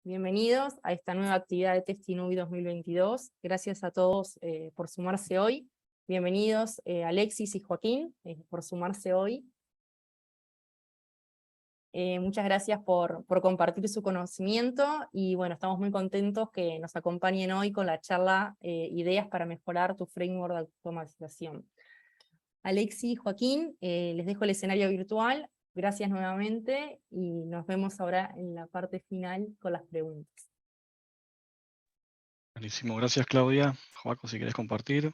Bienvenidos a esta nueva actividad de Testing UBI 2022. Gracias a todos por sumarse hoy. Bienvenidos Alexis y Joaquín por sumarse hoy. Muchas gracias por compartir su conocimiento y bueno, estamos muy contentos que nos acompañen hoy con la charla Ideas para mejorar tu framework de automatización. Alexis, Joaquín, les dejo el escenario virtual. Gracias nuevamente y nos vemos ahora en la parte final con las preguntas. Buenísimo, gracias Claudia. Joaco, si quieres compartir.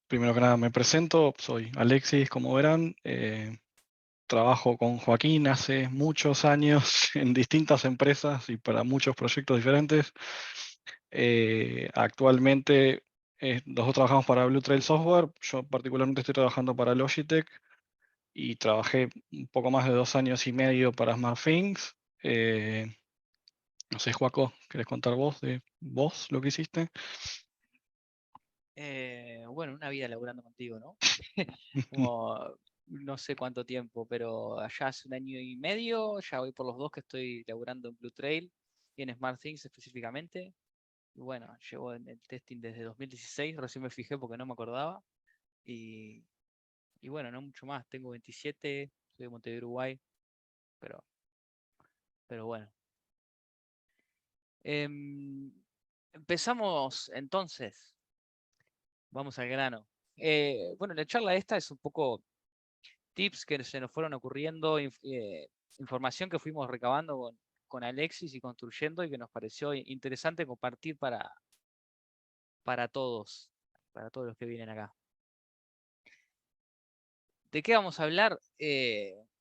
Primero que nada me presento, soy Alexis, como verán. Trabajo con Joaquín hace muchos años en distintas empresas y para muchos proyectos diferentes. Actualmente los dos trabajamos para Blue Trail Software. Yo particularmente estoy trabajando para Logitech y trabajé un poco más de 2 años y medio para SmartThings. No sé, Joaco, ¿querés contar vos de vos lo que hiciste? Bueno, una vida laburando contigo, ¿no? Como no sé cuánto tiempo, pero allá hace 1 año y medio, ya voy por los 2 que estoy laburando en Blue Trail y en SmartThings específicamente. Y bueno, llevo en el testing desde 2016, recién me fijé porque no me acordaba. Y, y bueno, no mucho más, tengo 27, soy de Montevideo, Uruguay, pero, pero bueno. Empezamos entonces, vamos al grano. Bueno, la charla esta es un poco tips que se nos fueron ocurriendo, información que fuimos recabando con Alexis y construyendo y que nos pareció interesante compartir para todos, para todos los que vienen acá. ¿De qué vamos a hablar?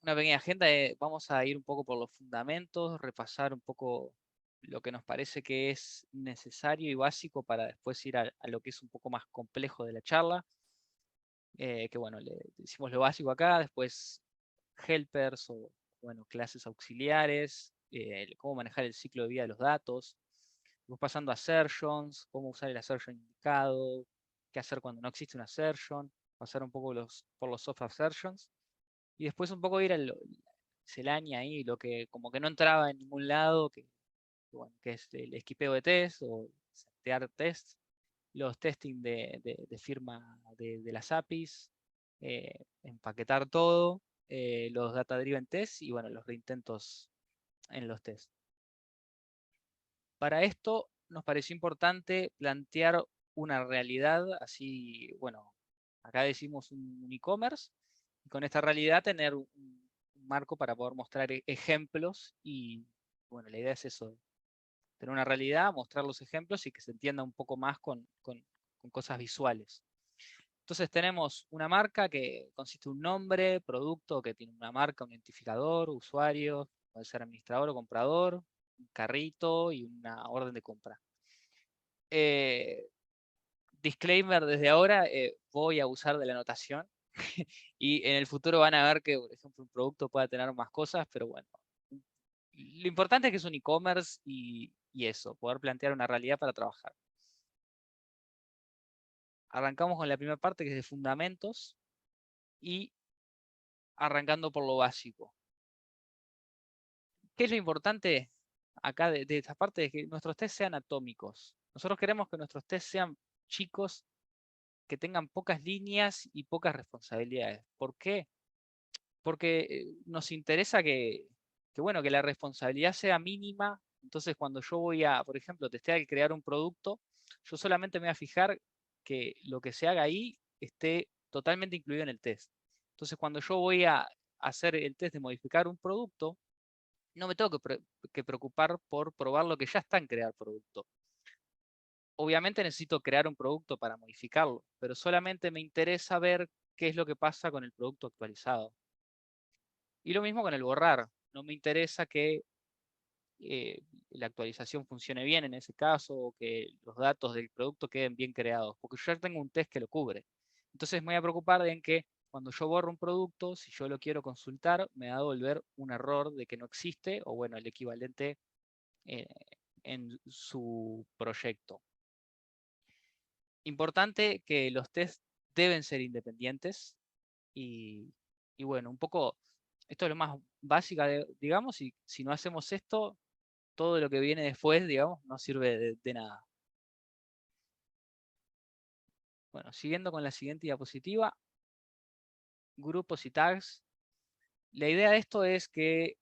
Una pequeña agenda, vamos a ir un poco por los fundamentos, repasar un poco lo que nos parece que es necesario y básico para después ir a lo que es un poco más complejo de la charla. Que bueno, le decimos lo básico acá, después helpers o bueno, clases auxiliares, cómo manejar el ciclo de vida de los datos, después pasando a assertions, cómo usar el assertion indicado, qué hacer cuando no existe un assertion, pasar un poco por los soft assertions, y después un poco ir al miscelánea ahí, lo que como que no entraba en ningún lado, bueno, que es el esquipeo de test o setear test, los testing de firma de las APIs, empaquetar todo, los data driven tests y bueno, los reintentos en los tests. Para esto nos pareció importante plantear una realidad, así, bueno, acá decimos un e-commerce, y con esta realidad tener un marco para poder mostrar ejemplos y bueno, la idea es eso, tener una realidad, mostrar los ejemplos y que se entienda un poco más con cosas visuales. Entonces tenemos una marca que consiste en un nombre, producto que tiene una marca, un identificador, usuario, puede ser administrador o comprador, un carrito y una orden de compra. Disclaimer desde ahora, voy a usar de la anotación y en el futuro van a ver que, por ejemplo, un producto pueda tener más cosas, pero bueno. Lo importante es que es un e-commerce y eso, poder plantear una realidad para trabajar. Arrancamos con la primera parte que es de fundamentos y arrancando por lo básico. ¿Qué es lo importante acá de esta parte? Es que nuestros test sean atómicos. Nosotros queremos que nuestros test sean chicos, que tengan pocas líneas y pocas responsabilidades. ¿Por qué? Porque nos interesa bueno, que la responsabilidad sea mínima. Entonces, cuando yo voy a, por ejemplo, testear y crear un producto, yo solamente me voy a fijar que lo que se haga ahí esté totalmente incluido en el test. Entonces, cuando yo voy a hacer el test de modificar un producto, no me tengo que preocupar por probar lo que ya está en crear producto. Obviamente necesito crear un producto para modificarlo, pero solamente me interesa ver qué es lo que pasa con el producto actualizado. Y lo mismo con el borrar. No me interesa que la actualización funcione bien en ese caso o que los datos del producto queden bien creados, porque yo ya tengo un test que lo cubre. Entonces me voy a preocupar en que cuando yo borro un producto, si yo lo quiero consultar, me va a devolver un error de que no existe o bueno, el equivalente en su proyecto. Importante que los tests deben ser independientes y bueno, un poco, esto es lo más básico, digamos, y si no hacemos esto, todo lo que viene después, digamos, no sirve de nada. Bueno, siguiendo con la siguiente diapositiva, grupos y tags. La idea de esto es que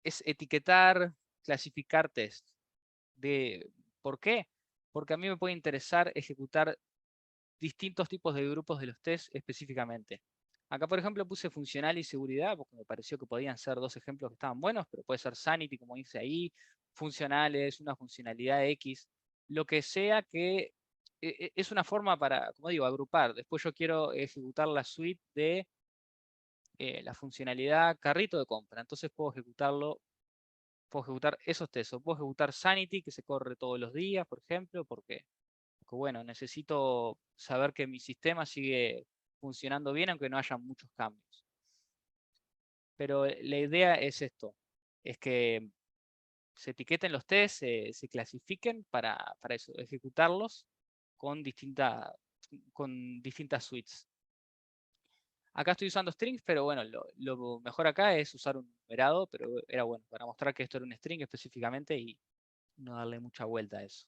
es etiquetar, clasificar test. ¿Por qué? Porque a mí me puede interesar ejecutar distintos tipos de grupos de los test específicamente. Acá, por ejemplo, puse funcional y seguridad, porque me pareció que podían ser dos ejemplos que estaban buenos, pero puede ser sanity, como dice ahí, funcionales, una funcionalidad X, lo que sea que es una forma para, como digo, agrupar. Después yo quiero ejecutar la suite de la funcionalidad carrito de compra. Entonces puedo ejecutar esos tests. O puedo ejecutar sanity, que se corre todos los días, por ejemplo, porque bueno, necesito saber que mi sistema sigue funcionando bien, aunque no haya muchos cambios. Pero la idea es esto, es que se etiqueten los tests, se clasifiquen para eso, ejecutarlos con distintas suites. Acá estoy usando strings, pero bueno, lo mejor acá es usar un numerado, pero era bueno, para mostrar que esto era un string específicamente y no darle mucha vuelta a eso.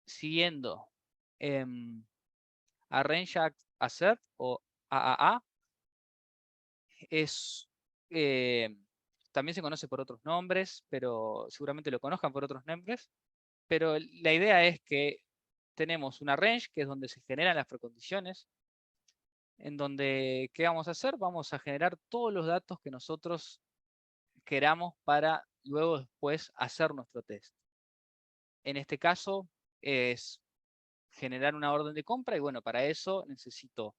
Siguiendo, Arrange Assert o AAA es, también se conoce por otros nombres, pero seguramente lo conozcan por otros nombres. Pero la idea es que tenemos una range, que es donde se generan las precondiciones, en donde, ¿qué vamos a hacer? Vamos a generar todos los datos que nosotros queramos para luego después hacer nuestro test. En este caso es generar una orden de compra y bueno, para eso necesito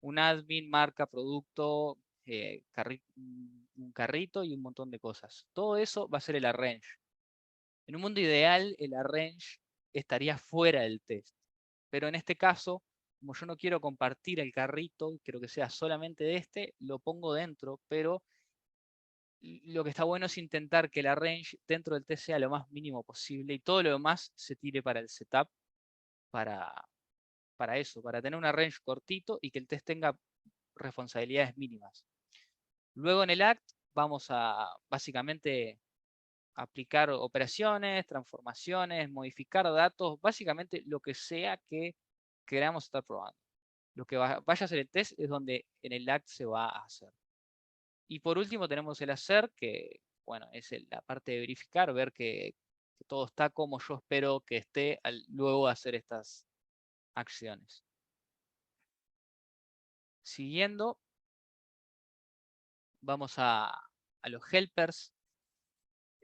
un admin, marca, producto, un carrito y un montón de cosas. Todo eso va a ser el arrange. En un mundo ideal, el arrange estaría fuera del test. Pero en este caso, como yo no quiero compartir el carrito, quiero que sea solamente de este, lo pongo dentro, pero lo que está bueno es intentar que el arrange dentro del test sea lo más mínimo posible y todo lo demás se tire para el setup para eso, para tener un arrange cortito y que el test tenga responsabilidades mínimas. Luego en el ACT vamos a básicamente aplicar operaciones, transformaciones, modificar datos, básicamente lo que sea que queramos estar probando. Lo que vaya a ser el test es donde en el ACT se va a hacer. Y por último tenemos el hacer, que bueno, es la parte de verificar, ver que todo está como yo espero que esté al luego hacer estas acciones. Siguiendo, vamos a los helpers.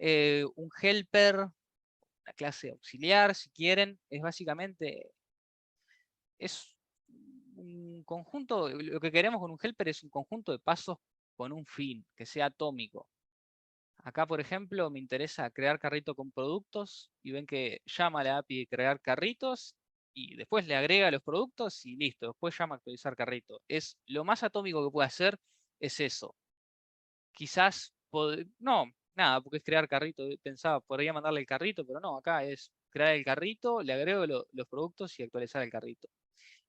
Un helper, una clase auxiliar, si quieren, es básicamente es un conjunto, lo que queremos con un helper es un conjunto de pasos con un fin, que sea atómico. Acá, por ejemplo, me interesa crear carrito con productos y ven que llama a la API de crear carritos y después le agrega los productos y listo, después llama a actualizar carrito. Es lo más atómico que puede hacer es eso. Quizás, no, nada, porque es crear carrito. Pensaba, podría mandarle el carrito, pero no, acá es crear el carrito, le agrego los productos y actualizar el carrito.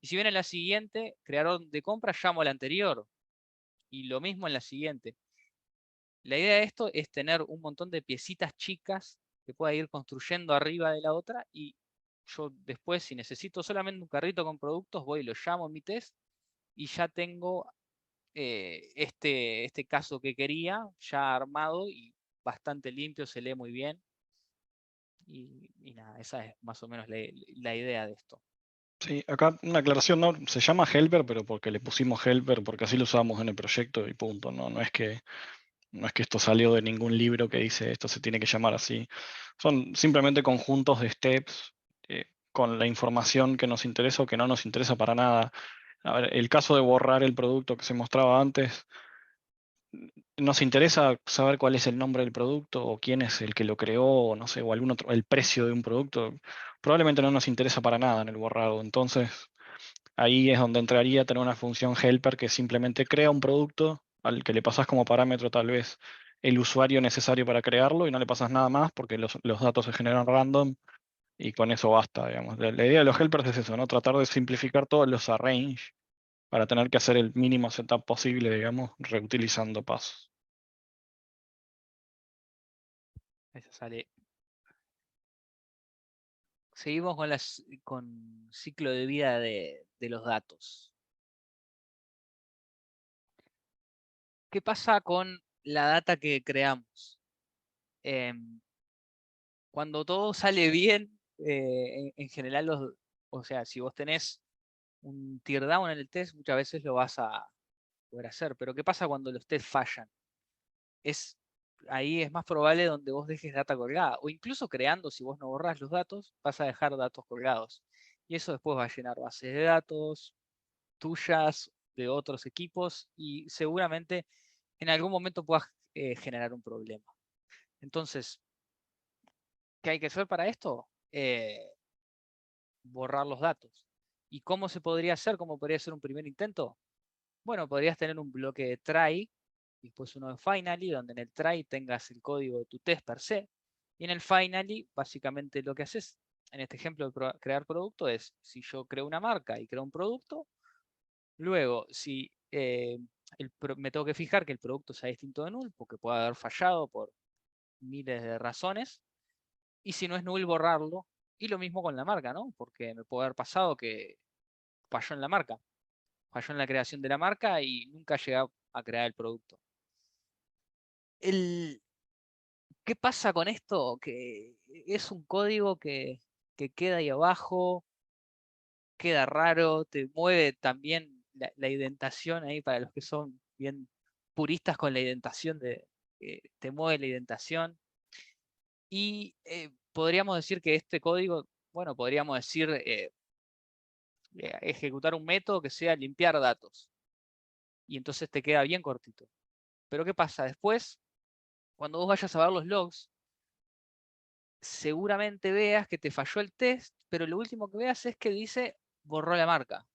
Y si viene en la siguiente, crear orden de compra, llamo a la anterior. Y lo mismo en la siguiente. La idea de esto es tener un montón de piecitas chicas que pueda ir construyendo arriba de la otra y yo después, si necesito solamente un carrito con productos, voy y lo llamo en mi test y ya tengo este caso que quería ya armado y bastante limpio, se lee muy bien. Y nada, esa es más o menos la idea de esto. Sí, acá una aclaración, no, se llama helper, pero porque le pusimos helper, porque así lo usamos en el proyecto y punto. No es que esto salió de ningún libro que dice esto se tiene que llamar así. Son simplemente conjuntos de steps con la información que nos interesa o que no nos interesa para nada. A ver, el caso de borrar el producto que se mostraba antes, nos interesa saber cuál es el nombre del producto o quién es el que lo creó, o no sé, o algún otro, el precio de un producto. Probablemente no nos interesa para nada en el borrado. Entonces, ahí es donde entraría tener una función helper que simplemente crea un producto al que le pasas como parámetro tal vez el usuario necesario para crearlo y no le pasas nada más porque los datos se generan random y con eso basta, digamos. La idea de los helpers es eso, ¿no? Tratar de simplificar todos los arrange para tener que hacer el mínimo setup posible, digamos, reutilizando pasos. Eso sale. Seguimos con ciclo de vida de los datos. ¿Qué pasa con la data que creamos? Cuando todo sale bien, en general, o sea, si vos tenés un teardown en el test, muchas veces lo vas a poder hacer. Pero ¿qué pasa cuando los tests fallan? Ahí es más probable donde vos dejes data colgada. O incluso creando, si vos no borrás los datos, vas a dejar datos colgados. Y eso después va a llenar bases de datos tuyas, de otros equipos, y seguramente en algún momento puedas generar un problema. Entonces, ¿qué hay que hacer para esto? Borrar los datos. ¿Y cómo se podría hacer? ¿Cómo podría ser un primer intento? Bueno, podrías tener un bloque de try, y después uno de finally, donde en el try tengas el código de tu test per se, y en el finally, básicamente lo que haces, en este ejemplo de crear producto, es si yo creo una marca y creo un producto, luego si me tengo que fijar que el producto sea distinto de null, porque puede haber fallado por miles de razones, y si no es null, borrarlo, y lo mismo con la marca, ¿no? Porque me puede haber pasado que falló en la marca, falló en la creación de la marca y nunca llegué a crear el producto. ¿Qué pasa con esto? Que es un código que queda ahí abajo, queda raro, te mueve también la indentación ahí para los que son bien puristas con la indentación, te mueve la indentación. Y podríamos decir que este código, bueno, podríamos decir ejecutar un método que sea limpiar datos. Y entonces te queda bien cortito. Pero ¿qué pasa? Después, cuando vos vayas a ver los logs, seguramente veas que te falló el test, pero lo último que veas es que dice borró la marca.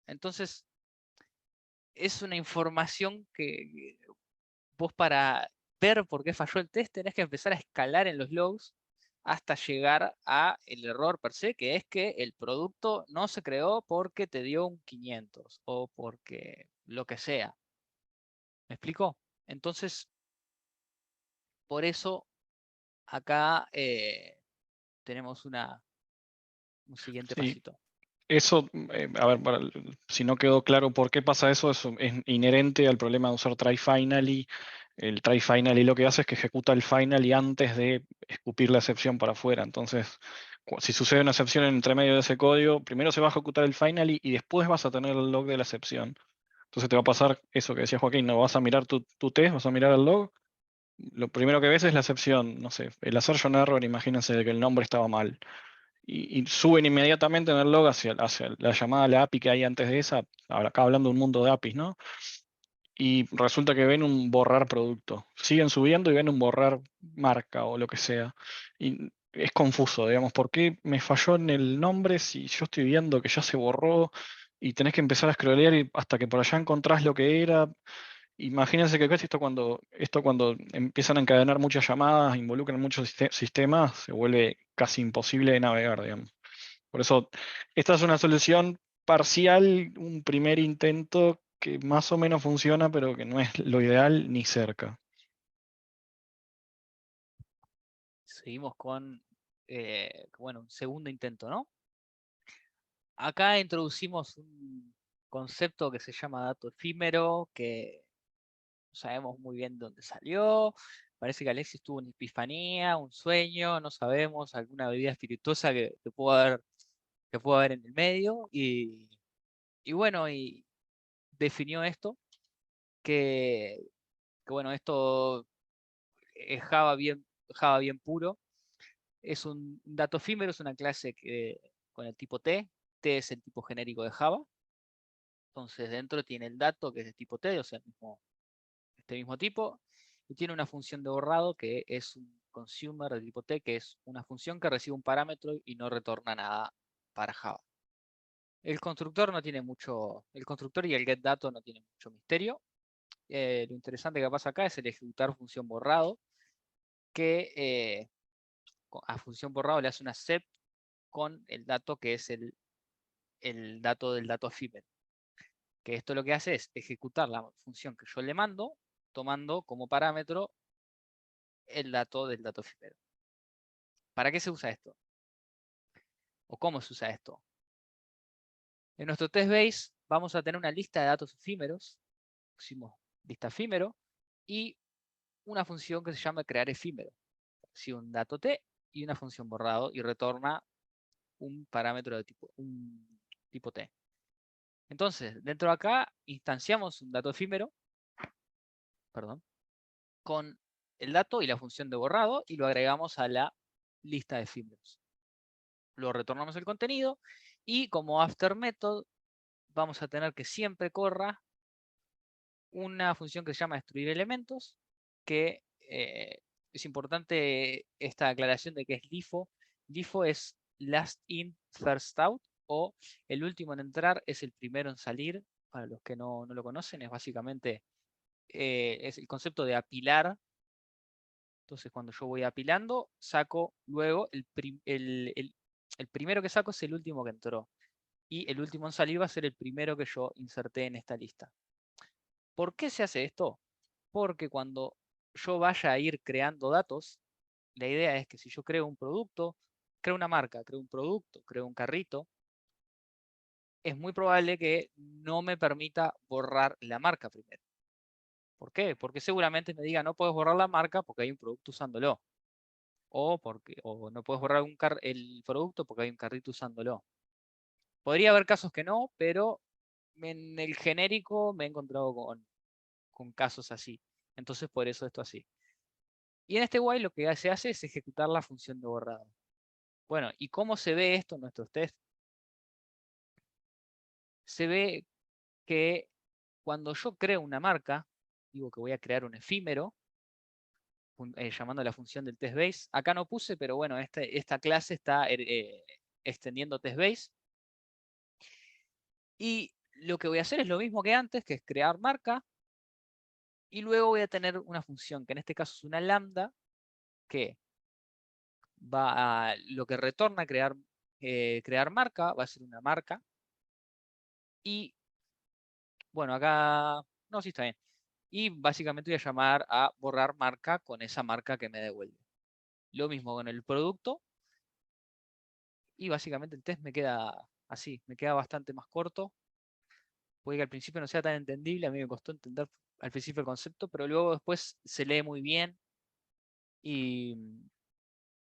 Entonces, es una información que vos, para ver por qué falló el test, tenés que empezar a escalar en los logs hasta llegar a el error per se, que es que el producto no se creó porque te dio un 500 o porque lo que sea. ¿Me explico? Entonces, por eso acá tenemos un siguiente Sí, pasito. eso, a ver, si no quedó claro por qué pasa eso, eso es inherente al problema de usar try finally. El try finally lo que hace es que ejecuta el finally antes de escupir la excepción para afuera. Entonces, si sucede una excepción entre medio de ese código, primero se va a ejecutar el finally y después vas a tener el log de la excepción. Entonces te va a pasar eso que decía Joaquín, no vas a mirar tu test, vas a mirar el log. Lo primero que ves es la excepción, no sé, el assertion error, imagínense que el nombre estaba mal. Y suben inmediatamente en el log hacia la llamada a la API que hay antes de esa, acá hablando de un mundo de APIs, ¿no? Y resulta que ven un borrar producto. Siguen subiendo y ven un borrar marca o lo que sea. Y es confuso, digamos, ¿por qué me falló en el nombre si yo estoy viendo que ya se borró? Y tenés que empezar a scrollear hasta que por allá encontrás lo que era. Imagínense que casi esto cuando empiezan a encadenar muchas llamadas, involucran muchos sistemas, se vuelve casi imposible de navegar, digamos. Por eso, esta es una solución parcial, un primer intento que más o menos funciona, pero que no es lo ideal ni cerca. Seguimos con, bueno, un segundo intento, ¿no? Acá introducimos un concepto que se llama dato efímero, que no sabemos muy bien dónde salió. Parece que Alexis tuvo una epifanía, un sueño, no sabemos, alguna bebida espirituosa que pudo haber en el medio. Y bueno, y definió esto, que bueno, esto es Java bien puro. Es un dato efímero, es una clase con el tipo T. T es el tipo genérico de Java. Entonces dentro tiene el dato que es de tipo T, o sea, este mismo tipo. Y tiene una función de borrado que es un consumer de tipo T, que es una función que recibe un parámetro y no retorna nada para Java. El constructor no tiene mucho, el constructor y el getDato no tienen mucho misterio. Lo interesante que pasa acá es el ejecutar función borrado, que a función borrado le hace una set con el dato que es el dato del dato efímero. Que esto lo que hace es ejecutar la función que yo le mando, tomando como parámetro el dato del dato efímero. ¿Para qué se usa esto? ¿O cómo se usa esto? En nuestro test base vamos a tener una lista de datos efímeros, pusimos lista efímero, y una función que se llama crear efímero. Si un dato t y una función borrado y retorna un parámetro de tipo t. Entonces, dentro de acá instanciamos un dato efímero, perdón, con el dato y la función de borrado y lo agregamos a la lista de efímeros. Luego retornamos el contenido y como after method vamos a tener que siempre corra una función que se llama destruir elementos, que es importante esta aclaración de que es LIFO. LIFO es last in, first out, o el último en entrar es el primero en salir. Para los que no lo conocen, es básicamente es el concepto de apilar. Entonces, cuando yo voy apilando, saco luego el primero que saco es el último que entró. Y el último en salir va a ser el primero que yo inserté en esta lista. ¿Por qué se hace esto? Porque cuando yo vaya a ir creando datos, la idea es que si yo creo un producto, creo una marca, creo un producto, creo un carrito, es muy probable que no me permita borrar la marca primero. ¿Por qué? Porque seguramente me diga no puedes borrar la marca porque hay un producto usándolo. O no puedes borrar el producto porque hay un carrito usándolo. Podría haber casos que no, pero en el genérico me he encontrado con casos así. Entonces por eso esto así. Y en este while lo que se hace es ejecutar la función de borrado. Bueno, ¿y cómo se ve esto en nuestros tests? Se ve que cuando yo creo una marca, digo que voy a crear un efímero, llamando a la función del test base. Acá no puse, pero bueno, esta clase está extendiendo test base. Y lo que voy a hacer es lo mismo que antes, que es crear marca. Y luego voy a tener una función, que en este caso es una lambda, que lo que retorna crear marca, va a ser una marca. Y bueno, acá, no, sí está bien. Y básicamente voy a llamar a borrar marca con esa marca que me devuelve. Lo mismo con el producto. Y básicamente el test me queda así, me queda bastante más corto. Puede que al principio no sea tan entendible, a mí me costó entender al principio el concepto, pero luego después se lee muy bien. Y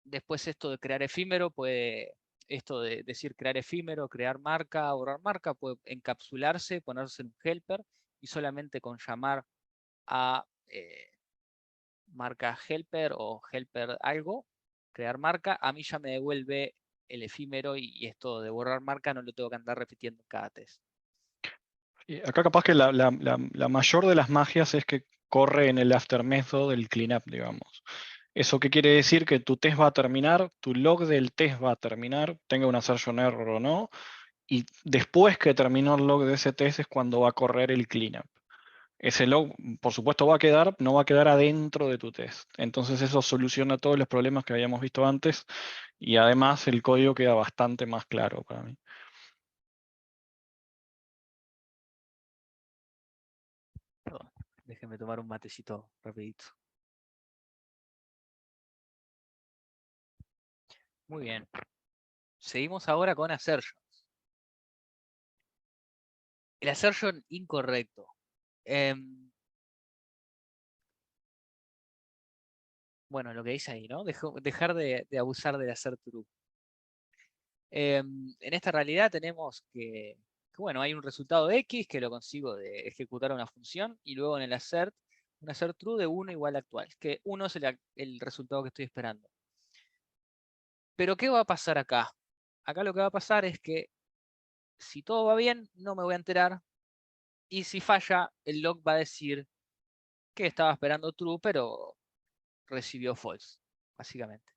después esto de crear efímero esto de decir crear efímero, crear marca, borrar marca, puede encapsularse, ponerse en un helper y solamente con llamar a marca helper o helper algo, crear marca, a mí ya me devuelve el efímero y esto de borrar marca no lo tengo que andar repitiendo en cada test. Y acá capaz que la mayor de las magias es que corre en el after method del cleanup, digamos. ¿Eso qué quiere decir? Que tu test va a terminar, tu log del test va a terminar, tenga un assertion error o no, y después que terminó el log de ese test es cuando va a correr el cleanup. Ese log, por supuesto, no va a quedar adentro de tu test. Entonces eso soluciona todos los problemas que habíamos visto antes y además el código queda bastante más claro para mí. Perdón, déjenme tomar un matecito rapidito. Muy bien. Seguimos ahora con assertions. El assertion incorrecto. Bueno, lo que dice ahí, ¿no? Dejar de abusar del assert true. En esta realidad tenemos que, bueno, hay un resultado de X que lo consigo de ejecutar una función y luego en el assert, un assert true de 1 igual a actual, que 1 es el resultado que estoy esperando. Pero ¿qué va a pasar acá? Acá lo que va a pasar es que si todo va bien, no me voy a enterar. Y si falla, el log va a decir que estaba esperando true, pero recibió false, básicamente.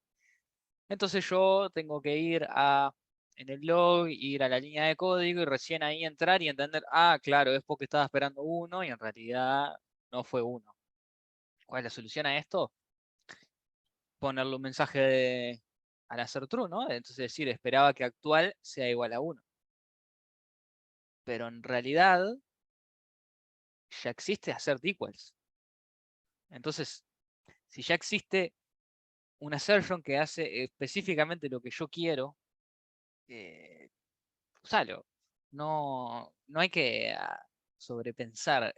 Entonces yo tengo que ir en el log, ir a la línea de código y recién ahí entrar y entender, claro, es porque estaba esperando 1 y en realidad no fue 1. ¿Cuál es la solución a esto? Ponerle un mensaje al hacer true, ¿no? Entonces decir, esperaba que actual sea igual a 1. Pero en realidad ya existe assert equals. Entonces, si ya existe un assertion que hace específicamente lo que yo quiero, usalo. No hay que sobrepensar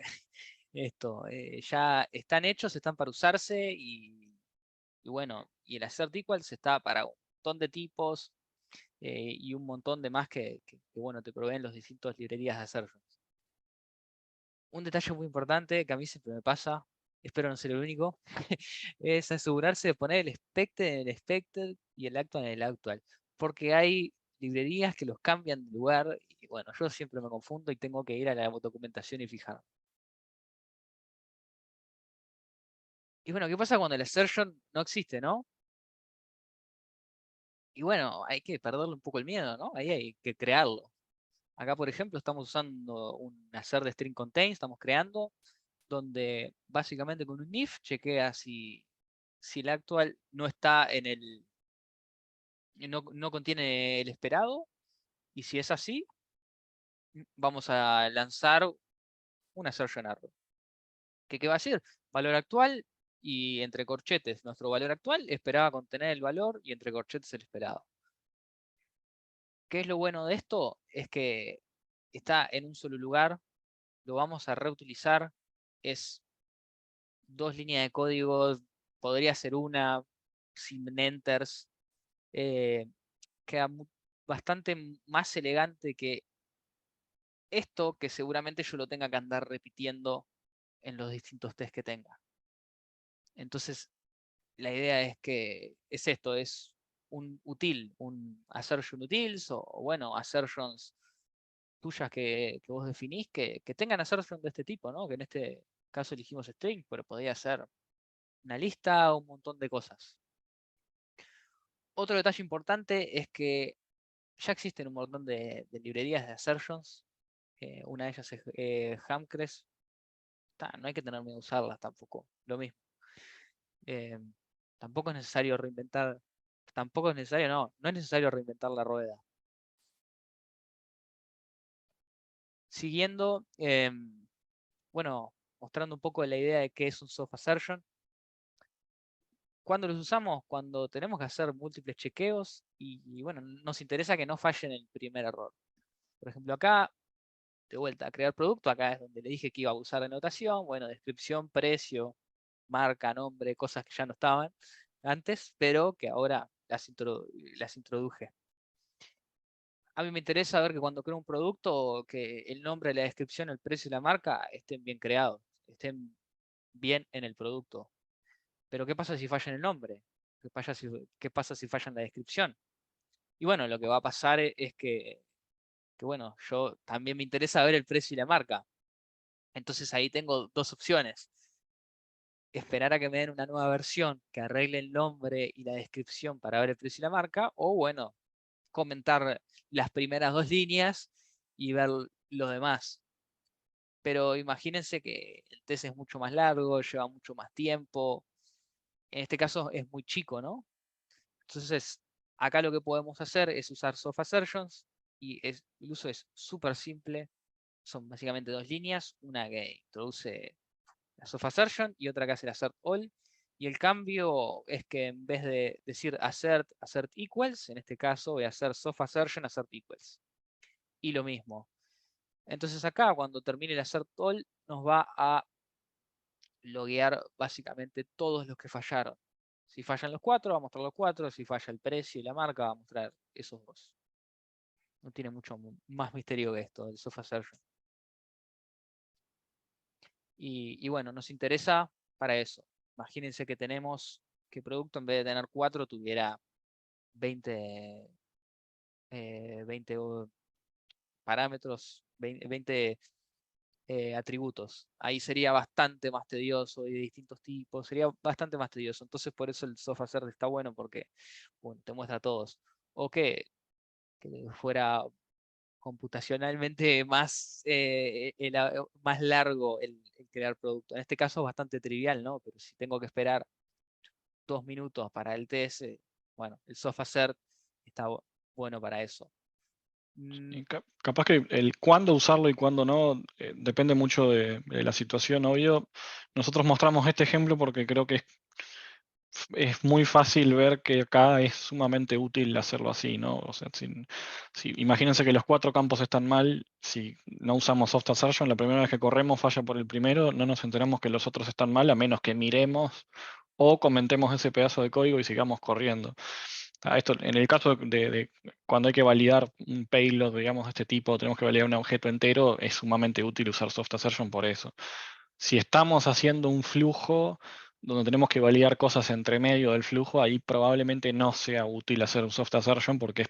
esto. Ya están hechos, están para usarse y bueno, y el assert equals está para un montón de tipos y un montón de más que bueno, te proveen los distintos librerías de assertions. Un detalle muy importante que a mí siempre me pasa, espero no ser el único, es asegurarse de poner el expected en el expected y el actual en el actual. Porque hay librerías que los cambian de lugar y bueno, yo siempre me confundo y tengo que ir a la documentación y fijarme. Y bueno, ¿qué pasa cuando el assertion no existe, no? Y bueno, hay que perderle un poco el miedo, ¿no? Ahí hay que crearlo. Acá, por ejemplo, estamos usando un assert de string contain, estamos creando, donde básicamente con un if chequea si el actual no está en el, no contiene el esperado, y si es así, vamos a lanzar un assertion error. ¿Qué va a decir? Valor actual y entre corchetes, nuestro valor actual esperaba contener el valor y entre corchetes el esperado. ¿Qué es lo bueno de esto? Es que está en un solo lugar, lo vamos a reutilizar, es 2 líneas de código, podría ser una, sin enters, queda bastante más elegante que esto, que seguramente yo lo tenga que andar repitiendo en los distintos tests que tenga. Entonces, la idea es que es esto, es un util, un assertion utils, o bueno, assertions tuyas que vos definís que tengan assertion de este tipo, ¿no? Que en este caso elegimos string, pero podría ser una lista o un montón de cosas. Otro detalle importante es que ya existen un montón de librerías de assertions. Una de ellas es Hamcres. No hay que tener miedo a usarlas tampoco. Lo mismo. Tampoco es necesario reinventar. Tampoco es necesario, no es necesario reinventar la rueda. Siguiendo, bueno, mostrando un poco la idea de qué es un soft assertion. ¿Cuándo los usamos? Cuando tenemos que hacer múltiples chequeos y bueno, nos interesa que no fallen el primer error. Por ejemplo, acá, de vuelta a crear producto, acá es donde le dije que iba a usar la notación, bueno, descripción, precio, marca, nombre, cosas que ya no estaban antes, pero que ahora las introduje. A mí me interesa ver que cuando creo un producto, que el nombre, la descripción, el precio y la marca estén bien creados, estén bien en el producto. Pero ¿qué pasa si falla en el nombre? ¿Qué pasa si falla en la descripción? Y bueno, lo que va a pasar es que bueno, yo también me interesa ver el precio y la marca. Entonces ahí tengo dos opciones. Esperar a que me den una nueva versión que arregle el nombre y la descripción para ver el precio y la marca, o bueno, comentar las primeras 2 líneas y ver lo demás. Pero imagínense que el test es mucho más largo, lleva mucho más tiempo. En este caso es muy chico, ¿no? Entonces, acá lo que podemos hacer es usar soft assertions y el uso es súper simple. Son básicamente 2 líneas, una que introduce la soft assertion y otra que hace el assert all. Y el cambio es que en vez de decir assert equals, en este caso voy a hacer soft assertion assert equals. Y lo mismo. Entonces acá cuando termine el assert all nos va a loguear básicamente todos los que fallaron. Si fallan los 4, va a mostrar los 4. Si falla el precio y la marca, va a mostrar esos 2. No tiene mucho más misterio que esto, el soft assertion. Y bueno, nos interesa para eso. Imagínense que tenemos que producto en vez de tener 4 tuviera 20 parámetros, 20 atributos. Ahí sería bastante más tedioso y de distintos tipos, sería bastante más tedioso. Entonces por eso el soft assert está bueno porque bueno, te muestra a todos. O que fuera computacionalmente más, más largo el crear producto. En este caso es bastante trivial, ¿no? Pero si tengo que esperar 2 minutos para el TS, bueno, el soft assert está bueno para eso. Y capaz que el cuándo usarlo y cuándo no depende mucho de la situación, obvio. Nosotros mostramos este ejemplo porque creo que es es muy fácil ver que acá es sumamente útil hacerlo así, ¿no? O sea, imagínense que los 4 campos están mal, si no usamos soft assertion, la primera vez que corremos falla por el primero, no nos enteramos que los otros están mal, a menos que miremos o comentemos ese pedazo de código y sigamos corriendo. Esto, en el caso de cuando hay que validar un payload, digamos, de este tipo, tenemos que validar un objeto entero, es sumamente útil usar soft assertion por eso. Si estamos haciendo un flujo donde tenemos que validar cosas entre medio del flujo, ahí probablemente no sea útil hacer un soft assertion porque,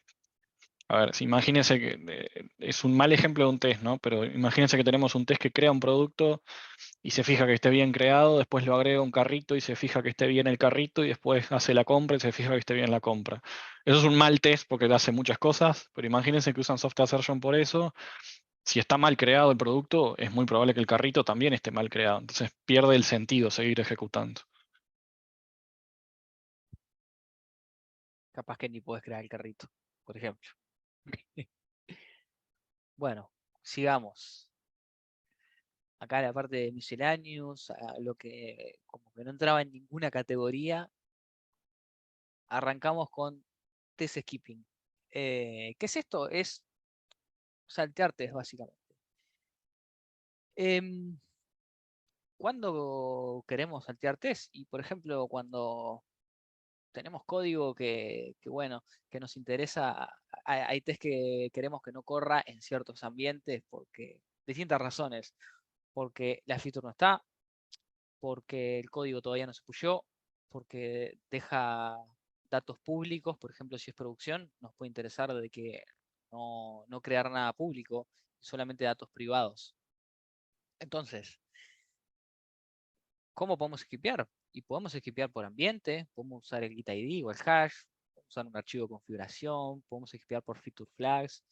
a ver, imagínense que es un mal ejemplo de un test, ¿no? Pero imagínense que tenemos un test que crea un producto y se fija que esté bien creado, después lo agrega a un carrito y se fija que esté bien el carrito y después hace la compra y se fija que esté bien la compra. Eso es un mal test porque hace muchas cosas, pero imagínense que usan soft assertion por eso. Si está mal creado el producto, es muy probable que el carrito también esté mal creado. Entonces pierde el sentido seguir ejecutando. Capaz que ni puedes crear el carrito, por ejemplo. Bueno, sigamos. Acá la parte de miscellaneous, lo que como que no entraba en ninguna categoría, arrancamos con test skipping. ¿Qué es esto? Es saltear test, básicamente. ¿Cuándo queremos saltear test? Y por ejemplo, cuando tenemos código bueno, que nos interesa, hay test que queremos que no corra en ciertos ambientes porque distintas razones, porque la feature no está, porque el código todavía no se pushó, porque deja datos públicos, por ejemplo, si es producción, nos puede interesar de que no crear nada público, solamente datos privados. Entonces, ¿cómo podemos skipear? Y podemos skipear por ambiente, podemos usar el git ID o el hash, podemos usar un archivo de configuración, podemos skipear por feature flags.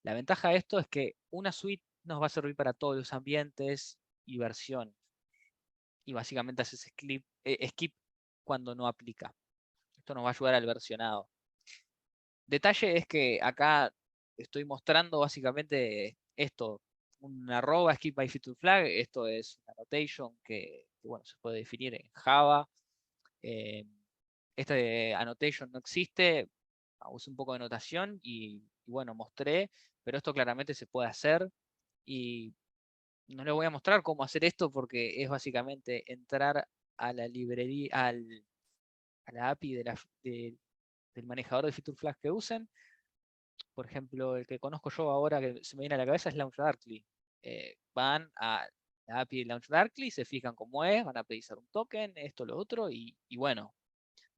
La ventaja de esto es que una suite nos va a servir para todos los ambientes y versiones. Y básicamente haces skip cuando no aplica. Esto nos va a ayudar al versionado. Detalle es que acá estoy mostrando básicamente esto, un arroba skip by feature flag. Esto es una annotation que bueno, se puede definir en Java. Este annotation no existe, usé un poco de notación y bueno, mostré, pero esto claramente se puede hacer y no les voy a mostrar cómo hacer esto porque es básicamente entrar a la librería, a la API del manejador de feature flags que usen. Por ejemplo, el que conozco yo ahora que se me viene a la cabeza es LaunchDarkly. Van a la API de LaunchDarkly, se fijan cómo es, van a pedir un token, esto, lo otro, y bueno,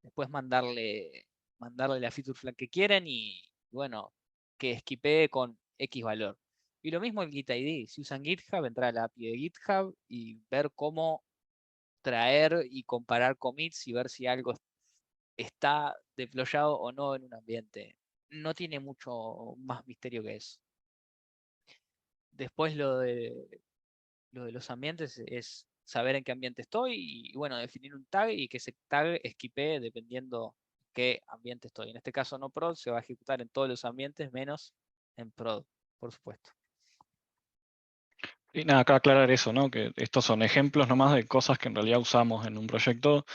después mandarle la feature flag que quieren y bueno, que skipee con X valor. Y lo mismo el Git ID. Si usan GitHub, entrar a la API de GitHub y ver cómo traer y comparar commits y ver si algo está deployado o no en un ambiente. No tiene mucho más misterio que eso. Después lo de los ambientes es saber en qué ambiente estoy y bueno, definir un tag y que ese tag skipee dependiendo qué ambiente estoy. En este caso no prod, se va a ejecutar en todos los ambientes menos en prod, por supuesto. Y nada, acá aclarar eso, ¿no? Que estos son ejemplos nomás de cosas que en realidad usamos en un proyecto,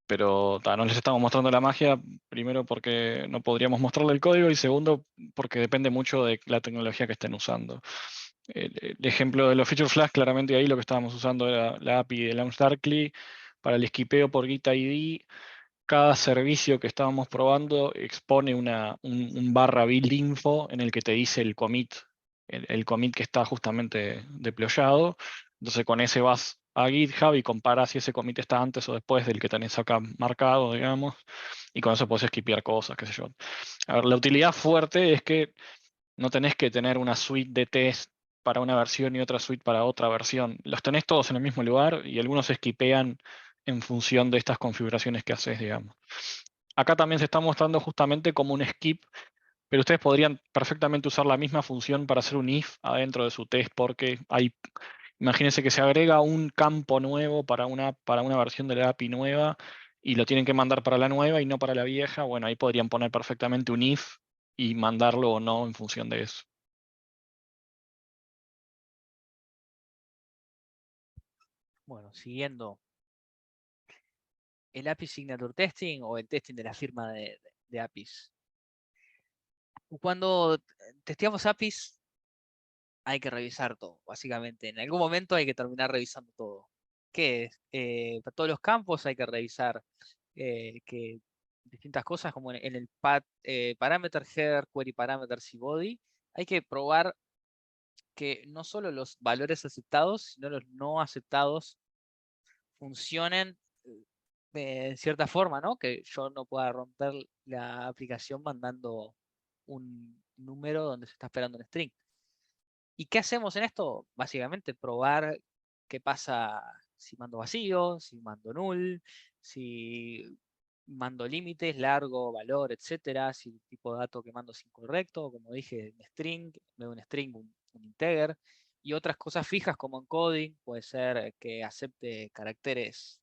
pero no les estamos mostrando la magia, primero porque no podríamos mostrarle el código y segundo porque depende mucho de la tecnología que estén usando. El ejemplo de los feature flags, claramente ahí lo que estábamos usando era la API de LaunchDarkly. Para el skipeo por Git ID, cada servicio que estábamos probando expone un barra build info en el que te dice el commit, el commit que está justamente deployado. Entonces con ese vas a GitHub y comparas si ese commit está antes o después del que tenés acá marcado, digamos, y con eso podés skipear cosas, qué sé yo. A ver, la utilidad fuerte es que no tenés que tener una suite de test para una versión y otra suite para otra versión. Los tenés todos en el mismo lugar y algunos se skipean en función de estas configuraciones que haces, digamos. Acá también se está mostrando justamente como un skip, pero ustedes podrían perfectamente usar la misma función para hacer un if adentro de su test, porque imagínense que se agrega un campo nuevo para una versión de la API nueva y lo tienen que mandar para la nueva y no para la vieja. Bueno, ahí podrían poner perfectamente un if y mandarlo o no en función de eso. Bueno, siguiendo. el API Signature Testing o el testing de la firma de APIs. Cuando testeamos APIs, hay que revisar todo, básicamente. En algún momento hay que terminar revisando todo. ¿Qué es? Para todos los campos hay que revisar que distintas cosas, como en el parameter header, query parameters y body, hay que probar que no solo los valores aceptados, sino los no aceptados funcionen de cierta forma, ¿no? Que yo no pueda romper la aplicación mandando un número donde se está esperando un string. ¿Y qué hacemos en esto? Básicamente probar qué pasa si mando vacío, si mando null, si mando límites, largo, valor, etcétera, si el tipo de dato que mando es incorrecto, como dije, un string, no un string, un integer, y otras cosas fijas como encoding, puede ser que acepte caracteres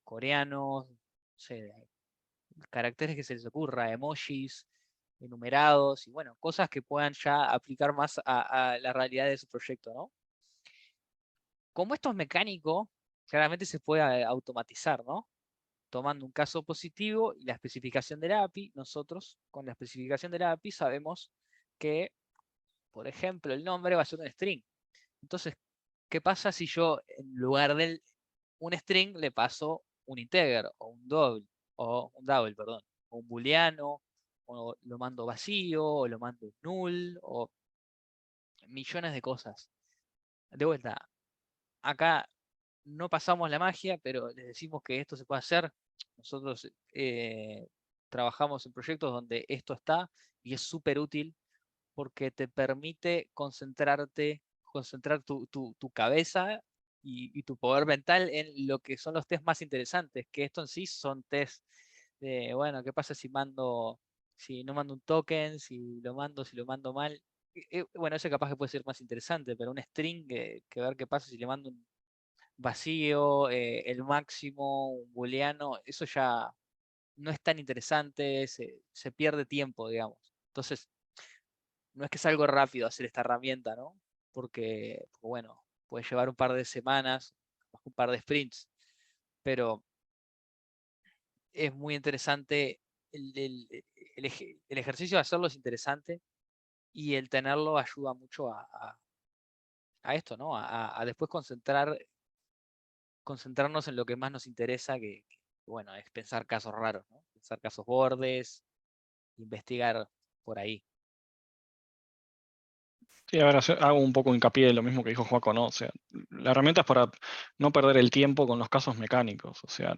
coreanos, no sé, caracteres que se les ocurra, emojis, enumerados, y bueno, cosas que puedan ya aplicar más a la realidad de su proyecto, ¿no? Como esto es mecánico, claramente se puede automatizar, ¿no? Tomando un caso positivo y la especificación de la API, nosotros con la especificación de la API sabemos que, por ejemplo, el nombre va a ser un string. Entonces, ¿qué pasa si yo en lugar de un string le paso un integer o un double, perdón, o un booleano, o lo mando vacío, o lo mando null, o millones de cosas? De vuelta, acá no pasamos la magia, pero les decimos que esto se puede hacer. Nosotros trabajamos en proyectos donde esto está y es súper útil porque te permite concentrarte, concentrar tu cabeza y tu poder mental en lo que son los test más interesantes, que esto en sí son test de, bueno, ¿qué pasa si no mando un token, si lo mando mal? Bueno, ese capaz que puede ser más interesante, pero un string, que ver qué pasa si le mando un vacío, el máximo, un booleano, eso ya no es tan interesante, se pierde tiempo, digamos. Entonces, no es que es algo rápido hacer esta herramienta, ¿no? Porque, bueno, puede llevar un par de semanas, un par de sprints, pero es muy interesante. El ejercicio de hacerlo es interesante y el tenerlo ayuda mucho a esto, ¿no? A después concentrarnos en lo que más nos interesa, bueno, es pensar casos raros, ¿no? Pensar casos bordes, investigar por ahí. Sí, a ver, hago un poco hincapié de lo mismo que dijo Joaco, ¿no? O sea, la herramienta es para no perder el tiempo con los casos mecánicos. O sea,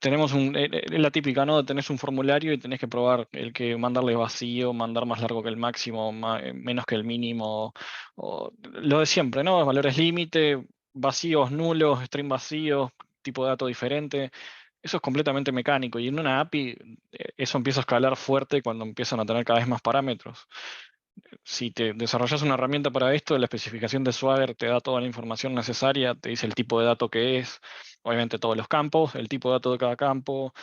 tenemos la típica, ¿no? Tenés un formulario y tenés que probar el que mandarle vacío, mandar más largo que el máximo, menos que el mínimo, o lo de siempre, ¿no? Valores límite, vacíos nulos, string vacíos, tipo de dato diferente. Eso es completamente mecánico y en una API eso empieza a escalar fuerte cuando empiezan a tener cada vez más parámetros. Si te desarrollas una herramienta para esto, la especificación de Swagger te da toda la información necesaria, te dice el tipo de dato que es, obviamente todos los campos, el tipo de dato de cada campo,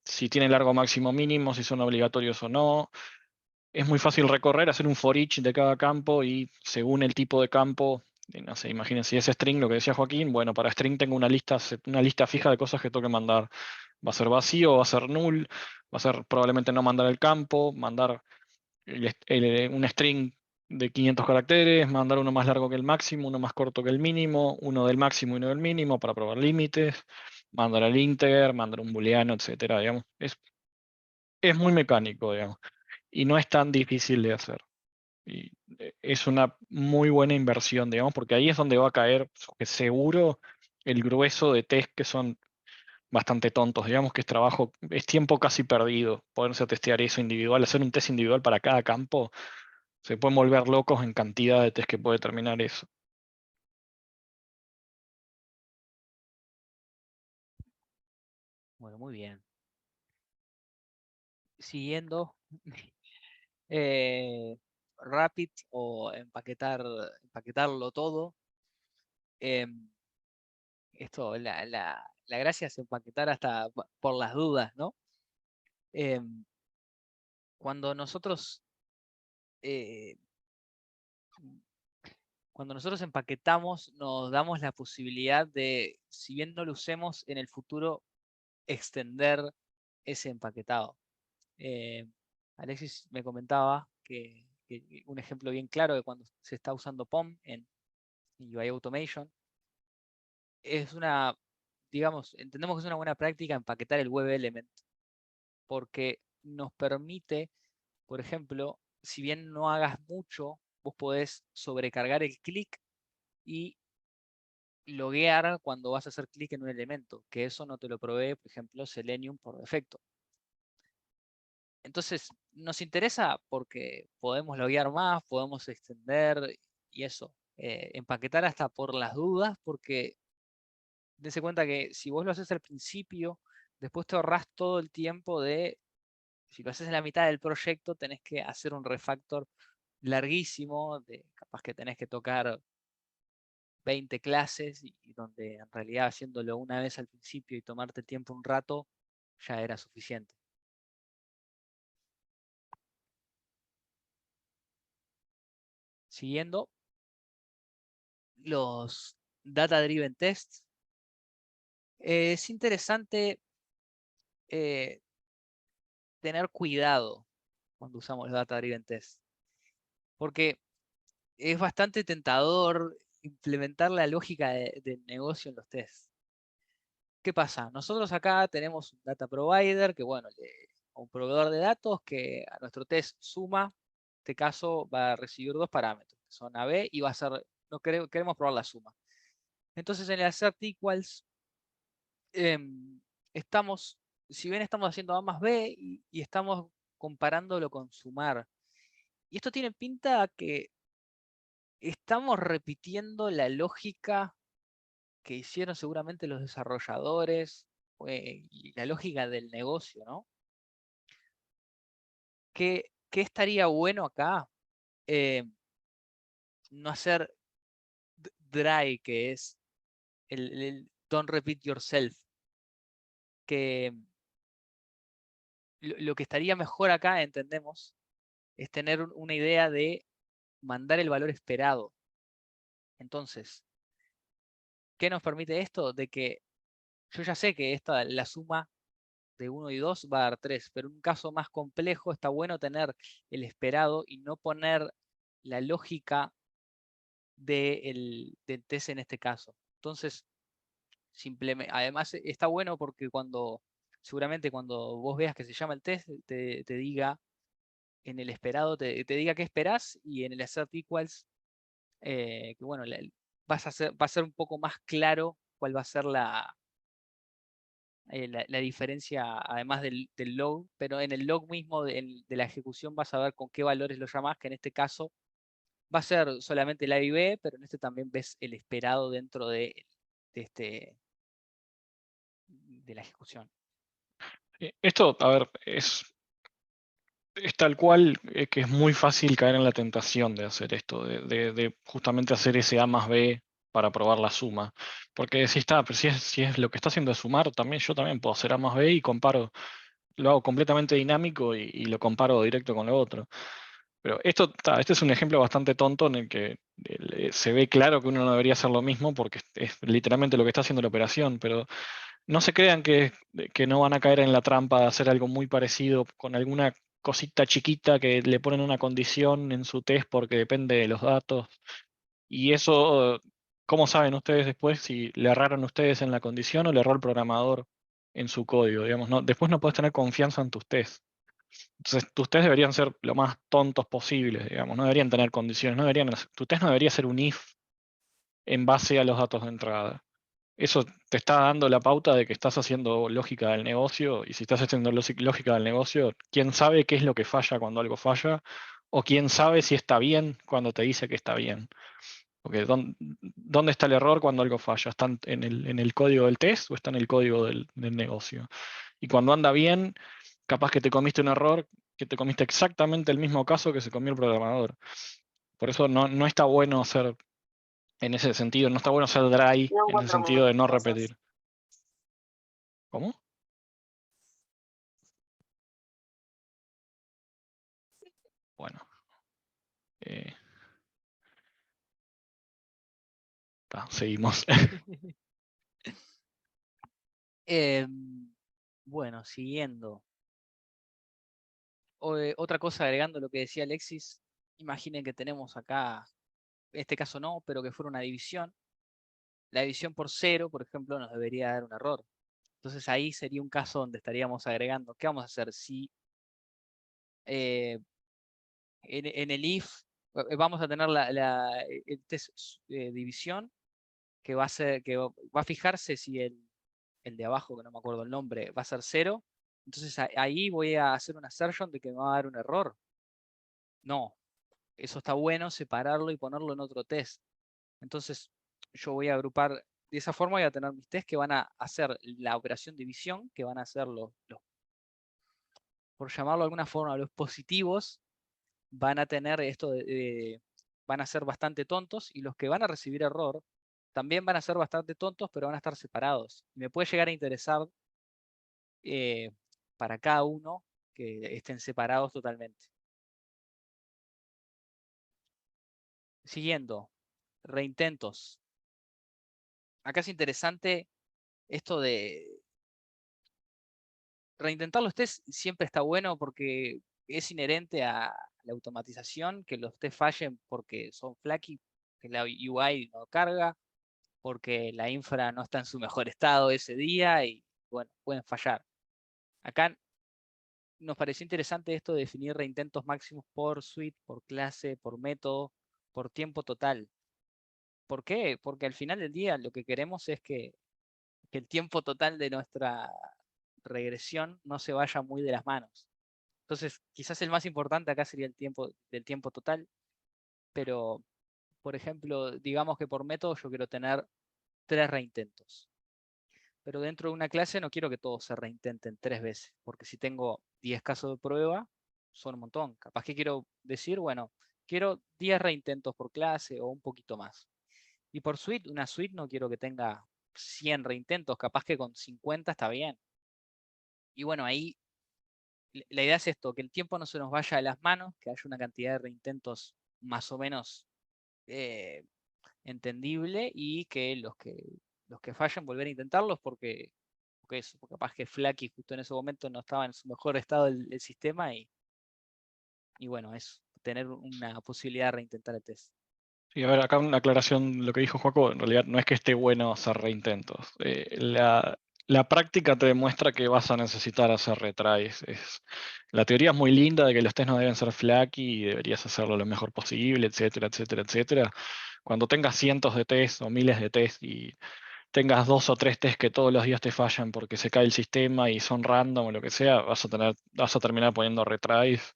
si tiene largo máximo mínimo, si son obligatorios o no. Es muy fácil recorrer, hacer un for each de cada campo y según el tipo de campo, no sé, imagínense si es string, lo que decía Joaquín, bueno, para string tengo una lista fija de cosas que tengo que mandar. Va a ser vacío, va a ser null, va a ser probablemente no mandar el campo, mandar un string de 500 caracteres, mandar uno más largo que el máximo, uno más corto que el mínimo, uno del máximo y uno del mínimo para probar límites, mandar el integer, mandar un booleano, etcétera, digamos. Es muy mecánico, digamos, y no es tan difícil de hacer. Y es una muy buena inversión, digamos, porque ahí es donde va a caer seguro el grueso de test que son bastante tontos, digamos que es trabajo, es tiempo casi perdido poderse testear eso individual, hacer un test individual para cada campo, se pueden volver locos en cantidad de test que puede terminar eso. Bueno, muy bien. Siguiendo, Rapid o empaquetarlo todo. Esto, la gracia es empaquetar hasta por las dudas, ¿no? Em, Cuando nosotros, eh, Cuando nosotros empaquetamos, nos damos la posibilidad de, si bien no lo usemos, en el futuro extender ese empaquetado. Alexis me comentaba que un ejemplo bien claro de cuando se está usando POM en UI Automation es una, digamos, entendemos que es una buena práctica empaquetar el web element, porque nos permite, por ejemplo, si bien no hagas mucho, vos podés sobrecargar el clic y loguear cuando vas a hacer clic en un elemento, que eso no te lo provee, por ejemplo, Selenium por defecto. Entonces, nos interesa porque podemos loguear más, podemos extender y eso. Empaquetar hasta por las dudas, porque dense cuenta que si vos lo haces al principio, después te ahorrás todo el tiempo de, si lo haces en la mitad del proyecto, tenés que hacer un refactor larguísimo, capaz que tenés que tocar 20 clases y donde en realidad haciéndolo una vez al principio y tomarte tiempo un rato, ya era suficiente. Siguiendo, los Data Driven Tests. Es interesante tener cuidado cuando usamos los Data Driven Tests, porque es bastante tentador implementar la lógica del negocio en los tests. ¿Qué pasa? Nosotros acá tenemos un data provider que, bueno, un proveedor de datos que a nuestro test suma, en este caso va a recibir dos parámetros, que son AB y va a ser, no queremos probar la suma. Entonces en el assert equals estamos, si bien estamos haciendo A más B y estamos comparándolo con sumar. Y esto tiene pinta que estamos repitiendo la lógica que hicieron seguramente los desarrolladores y la lógica del negocio, ¿no? ¿Qué estaría bueno acá? No hacer dry, que es el don't repeat yourself, que lo que estaría mejor acá, entendemos, es tener una idea de mandar el valor esperado. Entonces, ¿qué nos permite esto? De que yo ya sé que la suma de 1 y 2 va a dar 3, pero en un caso más complejo está bueno tener el esperado y no poner la lógica del test en este caso. Entonces, simplemente, además está bueno porque seguramente cuando vos veas que se llama el test, te diga en el esperado, te diga qué esperás y en el assert equals, que bueno, va a ser un poco más claro cuál va a ser la diferencia, además del log, pero en el log mismo de la ejecución vas a ver con qué valores lo llamás, que en este caso va a ser solamente el A y B, pero en este también ves el esperado dentro de la ejecución. Esto, a ver, es tal cual que es muy fácil caer en la tentación de hacer esto, de justamente hacer ese A más B para probar la suma. Porque si está, pero si es lo que está haciendo es sumar, yo también puedo hacer A más B y comparo, lo hago completamente dinámico y lo comparo directo con lo otro. Pero este es un ejemplo bastante tonto en el que se ve claro que uno no debería hacer lo mismo porque es literalmente lo que está haciendo la operación, pero no se crean que no van a caer en la trampa de hacer algo muy parecido con alguna cosita chiquita que le ponen una condición en su test porque depende de los datos. Y eso, ¿cómo saben ustedes después si le erraron ustedes en la condición o le erró el programador en su código? Digamos, no, después no puedes tener confianza en tus tests. Entonces, tus tests deberían ser lo más tontos posibles, digamos, no deberían tener condiciones, tu test no debería ser un if en base a los datos de entrada. Eso te está dando la pauta de que estás haciendo lógica del negocio, y si estás haciendo lógica del negocio, ¿quién sabe qué es lo que falla cuando algo falla? ¿O quién sabe si está bien cuando te dice que está bien? Porque ¿dónde está el error cuando algo falla? ¿Está en el código del test o está en el código del negocio? Y cuando anda bien, capaz que te comiste un error, que te comiste exactamente el mismo caso que se comió el programador. Por eso no está bueno hacer, en ese sentido, no está bueno ser dry No en el encuentro sentido de no cosas. repetir. ¿Cómo? Bueno. eh, Seguimos. Bueno, siguiendo. Otra cosa agregando lo que decía Alexis, imaginen que tenemos acá, en este caso no, pero que fuera una división. La división por 0, por ejemplo, nos debería dar un error. Entonces ahí sería un caso donde estaríamos agregando, ¿qué vamos a hacer? Si en el if vamos a tener el test división que va a fijarse si el de abajo, que no me acuerdo el nombre, va a ser 0. Entonces ahí voy a hacer una assertion de que me va a dar un error. No, eso está bueno, separarlo y ponerlo en otro test. Entonces yo voy a agrupar, de esa forma voy a tener mis tests que van a hacer la operación división, que van a ser por llamarlo de alguna forma, los positivos, van a tener esto van a ser bastante tontos, y los que van a recibir error también van a ser bastante tontos, pero van a estar separados. Y me puede llegar a interesar para cada uno que estén separados totalmente. Siguiendo, reintentos. Acá es interesante esto de reintentar los tests, siempre está bueno porque es inherente a la automatización que los tests fallen porque son flaky, que la UI no carga, porque la infra no está en su mejor estado ese día y bueno, pueden fallar. Acá nos pareció interesante esto de definir reintentos máximos por suite, por clase, por método, por tiempo total. ¿Por qué? Porque al final del día lo que queremos es que el tiempo total de nuestra regresión no se vaya muy de las manos. Entonces, quizás el más importante acá sería el tiempo del tiempo total, pero, por ejemplo, digamos que por método yo quiero tener 3 reintentos. Pero dentro de una clase no quiero que todos se reintenten 3 veces, porque si tengo 10 casos de prueba, son un montón. Capaz que quiero decir, bueno, quiero 10 reintentos por clase o un poquito más. Y por suite, una suite no quiero que tenga 100 reintentos, capaz que con 50 está bien. Y bueno, ahí la idea es esto, que el tiempo no se nos vaya de las manos, que haya una cantidad de reintentos más o menos entendible, y que los que fallen volver a intentarlos porque capaz que Flaky justo en ese momento no estaba en su mejor estado el sistema, y bueno, es tener una posibilidad de reintentar el test. Y a ver, acá una aclaración, lo que dijo Joaco, en realidad no es que esté bueno hacer reintentos. La práctica te demuestra que vas a necesitar hacer retries. La teoría es muy linda de que los tests no deben ser flaky y deberías hacerlo lo mejor posible, etcétera, etcétera, etcétera. Cuando tengas cientos de tests o miles de tests y tengas 2 o 3 tests que todos los días te fallan porque se cae el sistema y son random o lo que sea, vas a terminar poniendo retries.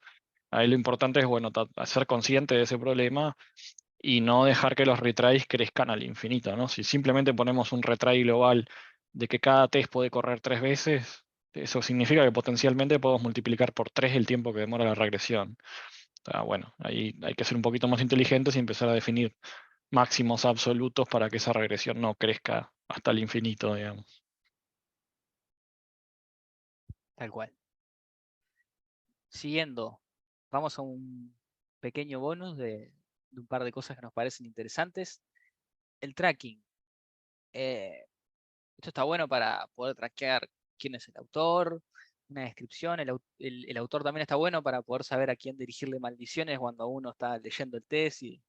Ahí lo importante es, bueno, ser consciente de ese problema y no dejar que los retries crezcan al infinito, ¿no? Si simplemente ponemos un retry global de que cada test puede correr 3 veces, eso significa que potencialmente podemos multiplicar por 3 el tiempo que demora la regresión. Bueno, ahí hay que ser un poquito más inteligentes y empezar a definir máximos absolutos para que esa regresión no crezca hasta el infinito, digamos. Tal cual. Siguiendo, vamos a un pequeño bonus de un par de cosas que nos parecen interesantes. El tracking. Esto está bueno para poder traquear quién es el autor, una descripción. El autor también está bueno para poder saber a quién dirigirle maldiciones cuando uno está leyendo el test y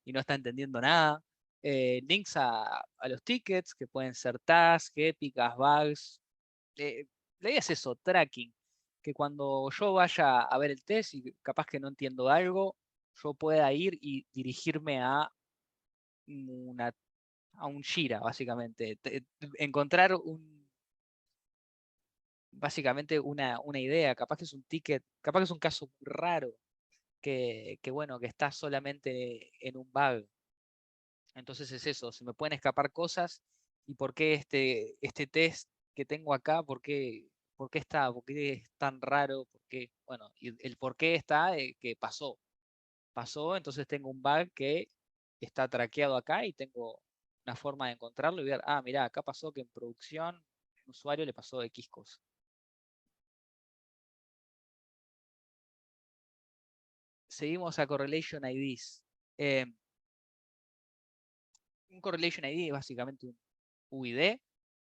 no está entendiendo nada. Links a los tickets, que pueden ser tasks, épicas, bugs. La idea es eso, tracking. Que cuando yo vaya a ver el test y capaz que no entiendo algo, yo pueda ir y dirigirme a un Jira, básicamente. Encontrar básicamente una idea, capaz que es un ticket, capaz que es un caso raro bueno, que está solamente en un bug. Entonces es eso, se me pueden escapar cosas, y por qué este test que tengo acá, por qué está, por qué es tan raro, por qué, bueno, y el por qué está que pasó, entonces tengo un bug que está traqueado acá y tengo una forma de encontrarlo y ver, mira, acá pasó que en producción un usuario le pasó X cosa. Seguimos a Correlation IDs. Un Correlation ID es básicamente un UID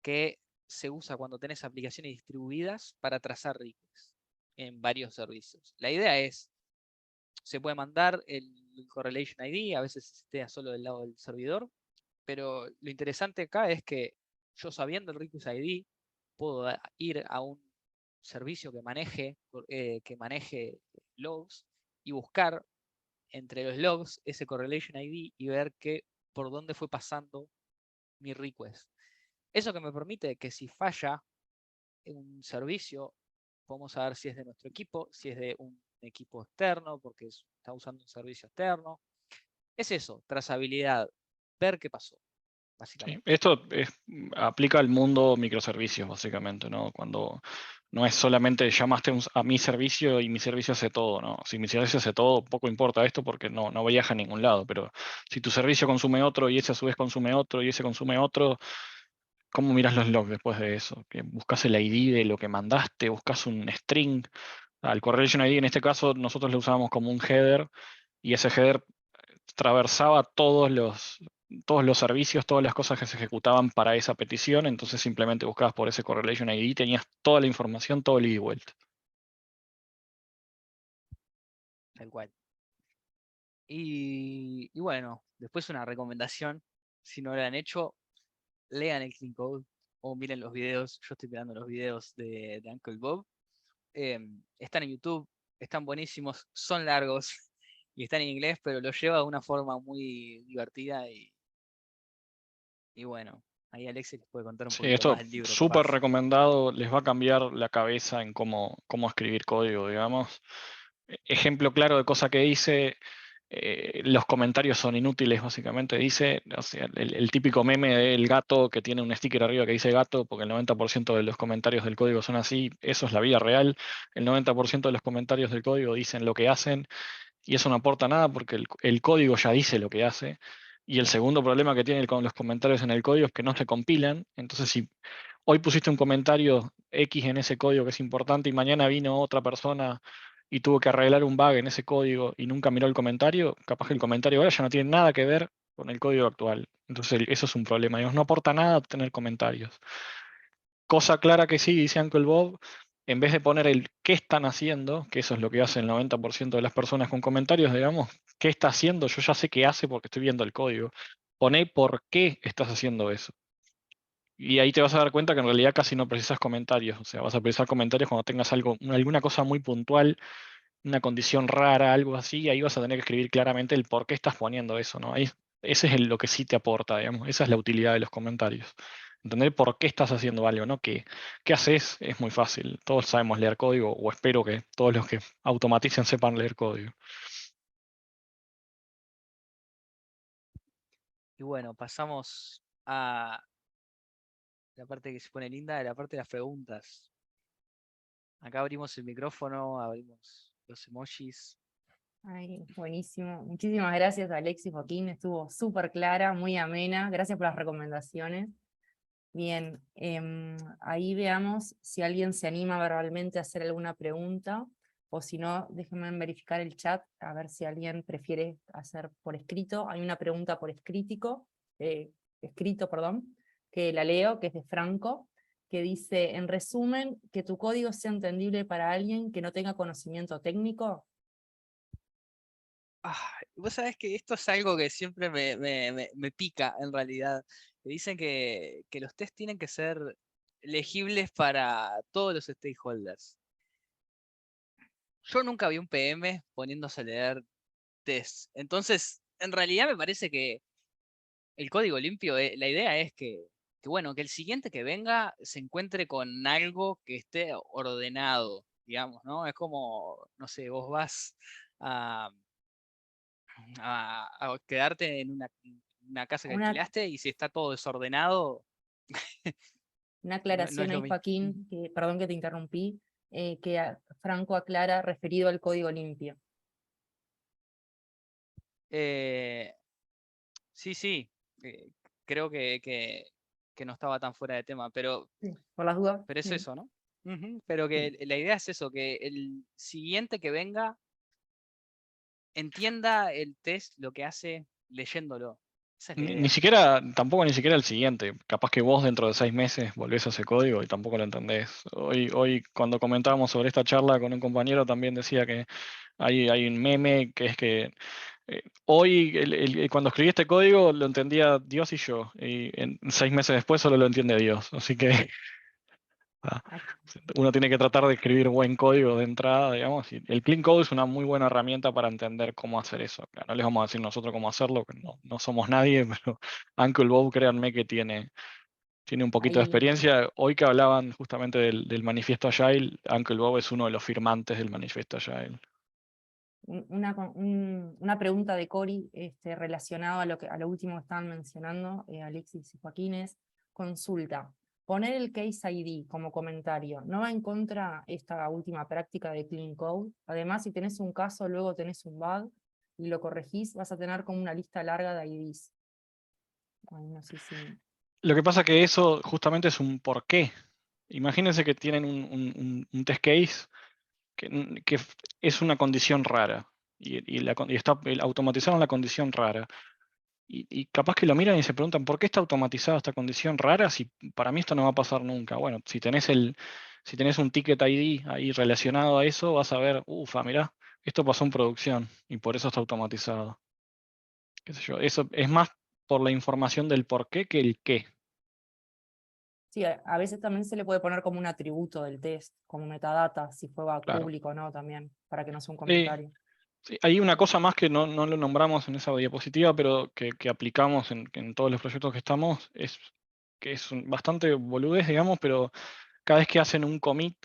que se usa cuando tenés aplicaciones distribuidas para trazar requests en varios servicios. La idea es, se puede mandar el Correlation ID, a veces esté solo del lado del servidor, pero lo interesante acá es que yo sabiendo el request ID, puedo ir a un servicio que maneje logs y buscar entre los logs ese Correlation ID y ver por dónde fue pasando mi request. Eso que me permite que si falla un servicio, podemos saber si es de nuestro equipo, si es de un equipo externo, porque está usando un servicio externo. Es eso, trazabilidad, ver qué pasó, Sí, básicamente. esto aplica al mundo microservicios, básicamente, ¿no? Cuando no es solamente llamaste a mi servicio y mi servicio hace todo, ¿no? Si mi servicio hace todo, poco importa esto porque no viaja a ningún lado, pero si tu servicio consume otro y ese a su vez consume otro y ese consume otro, ¿cómo miras los logs después de eso? Que buscas el ID de lo que mandaste, buscas un string. Al Correlation ID en este caso nosotros lo usábamos como un header y ese header traversaba todos los servicios, todas las cosas que se ejecutaban para esa petición, entonces simplemente buscabas por ese Correlation ID y tenías toda la información, todo el ida y vuelta. Tal cual. Y bueno, después una recomendación, si no lo han hecho, lean el Clean Code o miren los videos. Yo estoy mirando los videos de Uncle Bob. Están en YouTube, están buenísimos, son largos y están en inglés, pero lo lleva de una forma muy divertida y bueno, ahí Alexis les puede contar un Sí, poquito más esto del libro, súper capaz. recomendado, les va a cambiar la cabeza en cómo escribir código, digamos. Ejemplo claro de cosa que hice, los comentarios son inútiles, básicamente. Dice, o sea, el típico meme del gato que tiene un sticker arriba que dice gato, porque el 90% de los comentarios del código son así, eso es la vida real. El 90% de los comentarios del código dicen lo que hacen y eso no aporta nada porque el código ya dice lo que hace. Y el segundo problema que tiene con los comentarios en el código es que no se compilan. Entonces, si hoy pusiste un comentario X en ese código que es importante y mañana vino otra persona y tuvo que arreglar un bug en ese código y nunca miró el comentario, capaz que el comentario ahora ya no tiene nada que ver con el código actual. Entonces, eso es un problema. Digamos, no aporta nada tener comentarios. Cosa clara que sí, dice Uncle Bob, en vez de poner el qué están haciendo, que eso es lo que hace el 90% de las personas con comentarios, digamos, qué está haciendo, yo ya sé qué hace porque estoy viendo el código. Poné por qué estás haciendo eso. Y ahí te vas a dar cuenta que en realidad casi no precisas comentarios. O sea, vas a precisar comentarios cuando tengas alguna cosa muy puntual, una condición rara, algo así, y ahí vas a tener que escribir claramente el por qué estás poniendo eso, ¿no? Ahí, ese es lo que sí te aporta, digamos. Esa es la utilidad de los comentarios. Entender por qué estás haciendo algo, ¿no? ¿Qué haces? Es muy fácil. Todos sabemos leer código, o espero que todos los que automaticen sepan leer código. Y bueno, pasamos a la parte que se pone linda, de la parte de las preguntas. Acá abrimos el micrófono, abrimos los emojis. Ay, buenísimo. Muchísimas gracias, Alexis, Joaquín. Estuvo súper clara, muy amena. Gracias por las recomendaciones. Bien, ahí veamos si alguien se anima verbalmente a hacer alguna pregunta, o si no, déjenme verificar el chat, a ver si alguien prefiere hacer por escrito. Hay una pregunta por escrito, perdón, que la leo, que es de Franco, que dice, en resumen, que tu código sea entendible para alguien que no tenga conocimiento técnico. Vos sabés que esto es algo que siempre me pica en realidad. Me dicen que los tests tienen que ser legibles para todos los stakeholders. Yo nunca vi un PM poniéndose a leer tests. Entonces, en realidad me parece que el código limpio, la idea es bueno, que el siguiente que venga se encuentre con algo que esté ordenado, digamos, ¿no? Es como, no sé, vos vas a quedarte en una casa que Una, alquilaste y si está todo desordenado, una no aclaración es lo ahí, mismo. Joaquín, perdón que te interrumpí, Franco aclara referido al código limpio. Eh, sí, sí, eh, creo que no estaba tan fuera de tema, Sí, por las dudas. pero es Bien. eso, ¿no? Ujú, pero Sí. que la idea es eso, que el siguiente que venga entienda el test lo que hace leyéndolo. Esa es la Ni idea. siquiera, tampoco ni siquiera el siguiente. Capaz que vos dentro de 6 meses volvés a ese código y tampoco lo entendés. Hoy cuando comentábamos sobre esta charla con un compañero también decía que hay un meme que es que hoy cuando escribí este código lo entendía Dios y yo. Y en 6 meses después solo lo entiende Dios. Así que ah, Ay, uno tiene que tratar de escribir buen código de entrada, digamos. Y el clean code es una muy buena herramienta para entender cómo hacer eso. Claro, no les vamos a decir nosotros cómo hacerlo, que no somos nadie, pero Uncle Bob, créanme que tiene un poquito de ahí experiencia. Hoy que hablaban justamente del manifiesto Agile, Uncle Bob es uno de los firmantes del manifiesto Agile. una pregunta de Cori relacionada a lo último que estaban mencionando, Alexis y Joaquines. Consulta. Poner el case ID como comentario, ¿no va en contra esta última práctica de Clean Code? Además, si tenés un caso, luego tenés un bug y lo corregís, vas a tener como una lista larga de IDs. Ay, no sé si... Lo que pasa que eso justamente es un porqué. Imagínense que tienen un test case que es una condición rara automatizaron la condición rara. Y capaz que lo miran y se preguntan, ¿por qué está automatizada esta condición rara si para mí esto no va a pasar nunca? Bueno, si tenés un ticket ID ahí relacionado a eso, vas a ver, ufa, mirá, esto pasó en producción y por eso está automatizado. Qué sé yo, eso es más por la información del por qué que el qué. Sí, a veces también se le puede poner como un atributo del test, como metadata, si fue bug Claro. público o no, también, para que no sea un Sí, comentario. sí, hay una cosa más que no lo nombramos en esa diapositiva, pero que aplicamos en todos los proyectos que estamos, es que es bastante boludez, digamos, pero cada vez que hacen un commit,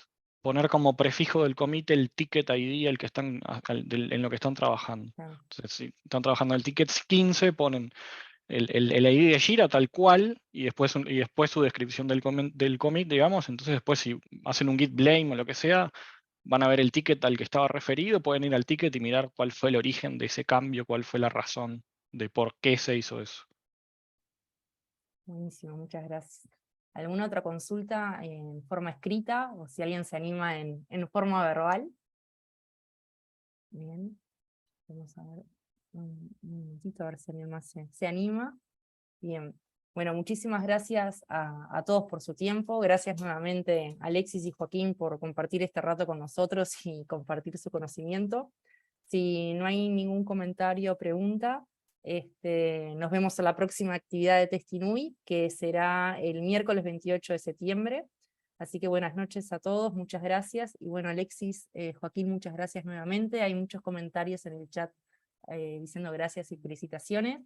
poner como prefijo del commit el ticket ID en lo que están trabajando. Claro. Entonces, si están trabajando en el ticket 15, ponen el ID de Jira tal cual y después su descripción del commit, digamos. Entonces después si hacen un git blame o lo que sea, van a ver el ticket al que estaba referido, pueden ir al ticket y mirar cuál fue el origen de ese cambio, cuál fue la razón de por qué se hizo eso. Buenísimo, muchas gracias. ¿Alguna otra consulta en forma escrita o si alguien se anima en forma verbal? Bien, vamos a ver un momentito a ver si alguien más se anima. Bien, bueno, muchísimas gracias a todos por su tiempo. Gracias nuevamente Alexis y Joaquín por compartir este rato con nosotros y compartir su conocimiento. Si no hay ningún comentario o pregunta, nos vemos en la próxima actividad de Testinui, que será el miércoles 28 de septiembre. Así que buenas noches a todos, muchas gracias. Y bueno, Alexis, Joaquín, muchas gracias nuevamente. Hay muchos comentarios en el chat diciendo gracias y felicitaciones.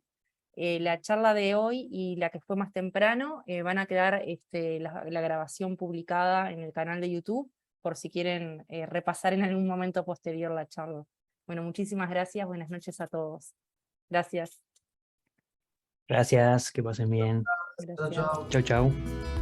La charla de hoy y la que fue más temprano van a quedar la grabación publicada en el canal de YouTube, por si quieren repasar en algún momento posterior la charla. Bueno, muchísimas gracias, buenas noches a todos. Gracias. Gracias, que pasen bien. Gracias. Chau, chau.